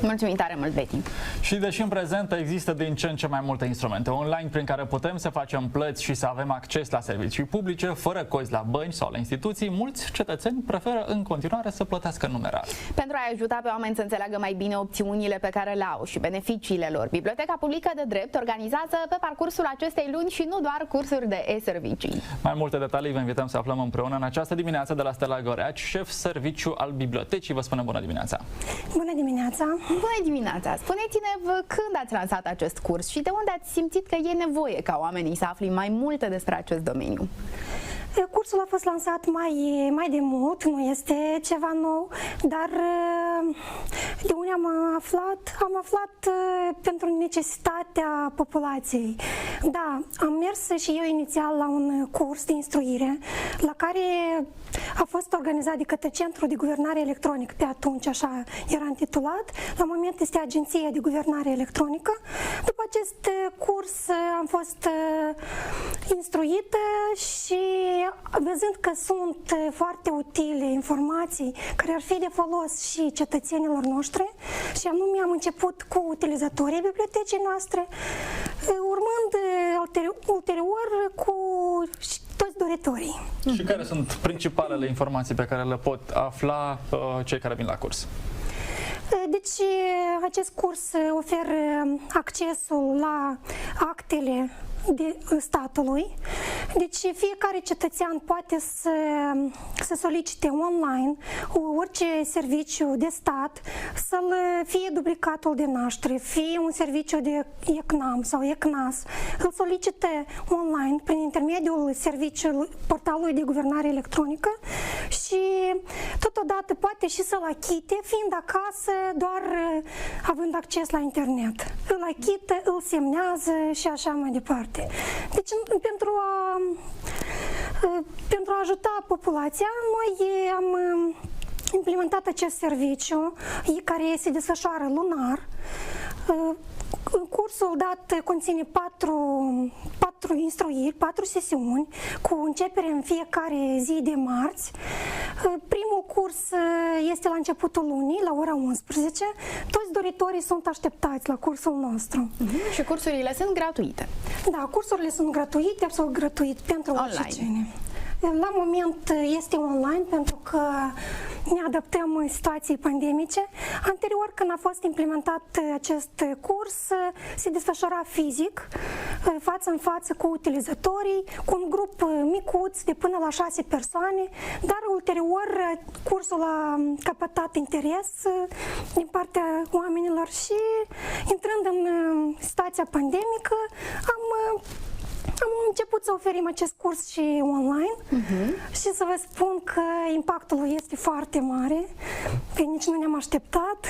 Mulțumim tare mult, Betty! Și deși în prezent există din ce în ce mai multe instrumente online prin care putem să facem plăți și să avem acces la servicii publice, fără cozi la bănci sau la instituții, mulți cetățeni preferă în continuare să plătească numerar. Pentru a ajuta pe oameni să înțeleagă mai bine opțiunile pe care le au și beneficiile lor, Biblioteca Publică de Drept organizează pe parcursul acestei luni și nu doar cursuri de e-servicii. Mai multe detalii vă invităm să aflăm împreună în această dimineață de la Stella Goreaci, șef serviciu al bibliotecii. Vă spunem bună dimineața! Bună dimineața! Bună dimineața! Spuneți-ne când ați lansat acest curs și de unde ați simțit că e nevoie ca oamenii să afle mai multe despre acest domeniu? Cursul a fost lansat mai de mult, nu este ceva nou, dar de unde am aflat? Am aflat pentru necesitatea populației. Da, am mers și eu inițial la un curs de instruire, la care a fost organizat de către Centrul de Guvernare Electronic, pe atunci așa era intitulat, la moment este Agenția de Guvernare Electronică. După acest curs am fost instruită și văzând că sunt foarte utile informații care ar fi de folos și cetățenilor noștri, și anume am început cu utilizatorii bibliotecii noastre, urmând ulterior cu toți doritorii. Și care sunt principalele informații pe care le pot afla cei care vin la curs? Deci, acest curs oferă accesul la actele statului. Deci fiecare cetățean poate să solicite online orice serviciu de stat, să-l fie duplicatul de naștere, fie un serviciu de ECNAM sau ECNAS, îl solicite online prin intermediul serviciului portalului de guvernare electronică și totodată poate și să-l achite fiind acasă, doar având acces la internet. Îl achită, îl semnează și așa mai departe. Deci, pentru a ajuta populația, noi am implementat acest serviciu care se desfășoară lunar. Cursul dat conține 4 instruiri, 4 sesiuni, cu începere în fiecare zi de marți. Primul curs este la începutul lunii, la ora 11. Toți doritorii sunt așteptați la cursul nostru. Și cursurile sunt gratuite? Da, cursurile sunt gratuite, absolut gratuit pentru oricine. La moment este online pentru că ne adaptăm situației pandemice. Anterior, când a fost implementat acest curs, se desfășura fizic, față în față cu utilizatorii, cu un grup micuț de până la 6 persoane, dar ulterior cursul a căpătat interes din partea oamenilor și, intrând în situația pandemică, am început să oferim acest curs și online și să vă spun că impactul este foarte mare, că nici nu ne-am așteptat.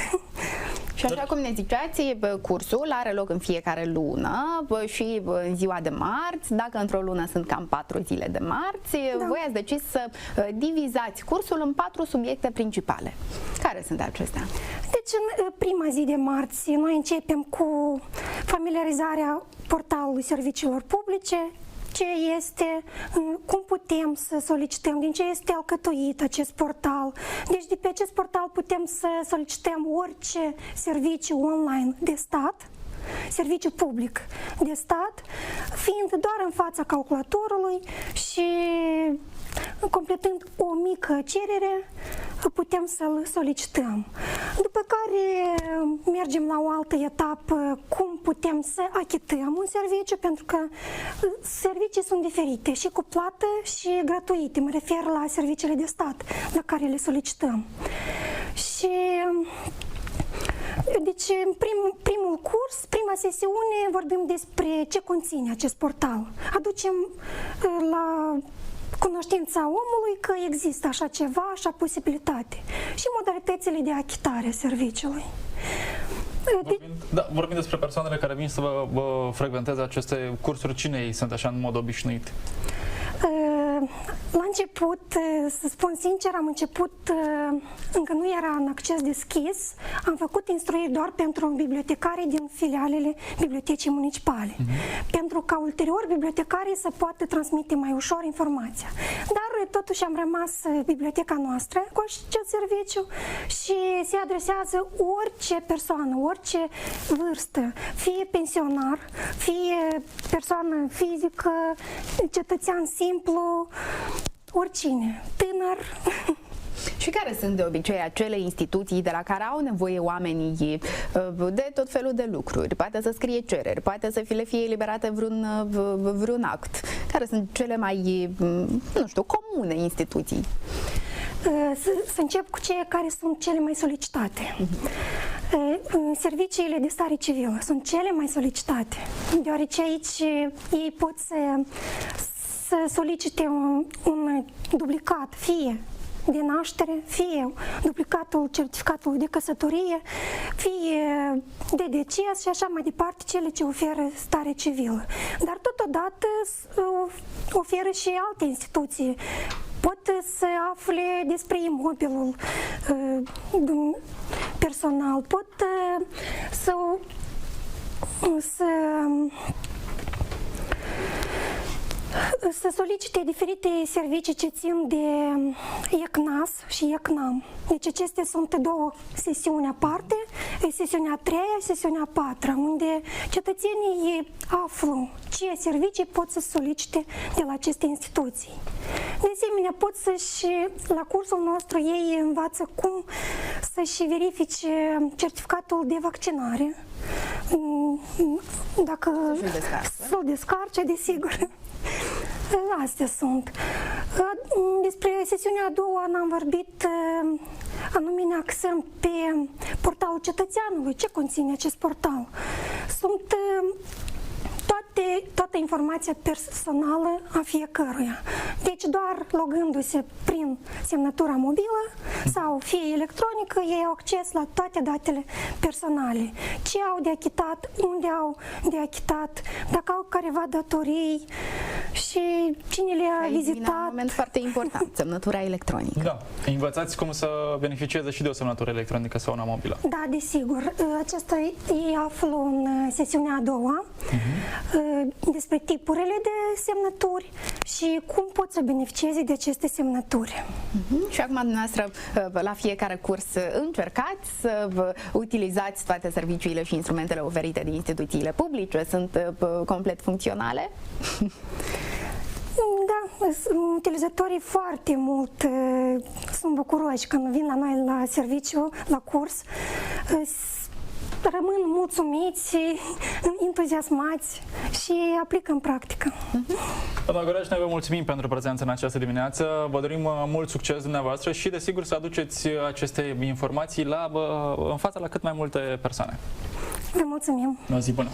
Și așa cum ne ziceați, cursul are loc în fiecare lună și în ziua de marți. Dacă într-o lună sunt cam 4 zile de marți, da. Voi ați decis să divizați cursul în 4 subiecte principale. Care sunt acestea? Deci în prima zi de marți noi începem cu familiarizarea portalului serviciilor publice, ce este, cum putem să solicităm, din ce este alcătuit acest portal. Deci de pe acest portal putem să solicităm orice serviciu online de stat, serviciu public de stat, fiind doar în fața calculatorului și completând o mică cerere, putem să-l solicităm. După care mergem la o altă etapă, cum putem să achităm un serviciu, pentru că servicii sunt diferite, și cu plată și gratuite. Mă refer la serviciile de stat la care le solicităm. Și deci, în primul curs, prima sesiune, vorbim despre ce conține acest portal. Aducem la cunoștința omului că există așa ceva, așa posibilitate și modalitățile de achitare a serviciului. Vorbim despre persoanele care vin să vă frecventeze aceste cursuri. Cine ei sunt așa în mod obișnuit? La început început, să spun sincer, am început, încă nu era în acces deschis, am făcut instruiri doar pentru bibliotecarii din filialele bibliotecii municipale, pentru ca ulterior bibliotecarii să poată transmite mai ușor informația. Dar totuși am rămas biblioteca noastră cu acest serviciu și se adresează orice persoană, orice vârstă, fie pensionar, fie persoană fizică, cetățean simplu, oricine, tânăr. Și care sunt de obicei acele instituții de la care au nevoie oamenii de tot felul de lucruri? Poate să scrie cereri, poate să le fie eliberate vreun act. Care sunt cele mai, nu știu, comune instituții? Să încep cu cele care sunt cele mai solicitate. Serviciile de stare civilă sunt cele mai solicitate, deoarece aici ei pot să solicite un duplicat, fie de naștere, fie duplicatul certificatului de căsătorie, fie de deces și așa mai departe, cele ce oferă stare civilă. Dar totodată oferă și alte instituții. Pot să afle despre imobilul personal, pot să solicite diferite servicii ce țin de ECNAS și ECNAM. Deci acestea sunt două sesiuni aparte, sesiunea a treia, sesiunea a patra, unde cetățenii află ce servicii pot să solicite de la aceste instituții. De asemenea, pot să-și, la cursul nostru, ei învață cum să-și verifice certificatul de vaccinare, dacă să-l descarce, desigur. Astea sunt. Despre sesiunea a doua n-am vorbit, anume ne axăm pe portalul cetățeanului. Ce conține acest portal? Sunt toată informația personală a fiecăruia. Deci doar logându-se prin semnătura mobilă sau fie electronică, ei au acces la toate datele personale. Ce au de achitat, unde au de achitat, dacă au careva datorii și cine le-a vizitat. Un moment foarte important, semnătura electronică. Da. Învățați cum să beneficieze și de o semnătură electronică sau una mobilă. Da, desigur. Acesta ei află în sesiunea a doua despre tipurile de semnături și cum pot să beneficieze de aceste semnături. Și acum, dumneavoastră, la fiecare curs încercați să utilizați toate serviciile și instrumentele oferite de instituțiile publice? Sunt complet funcționale? Da, utilizatorii foarte mult sunt bucuroși când vin la noi la serviciu, la curs. Rămân mulțumiți, entuziasmați și aplică în practică. Doamna Goreaș, noi vă mulțumim pentru prezența în această dimineață. Vă dorim mult succes dumneavoastră și, desigur, să aduceți aceste informații în fața la cât mai multe persoane. Vă mulțumim! O zi bună!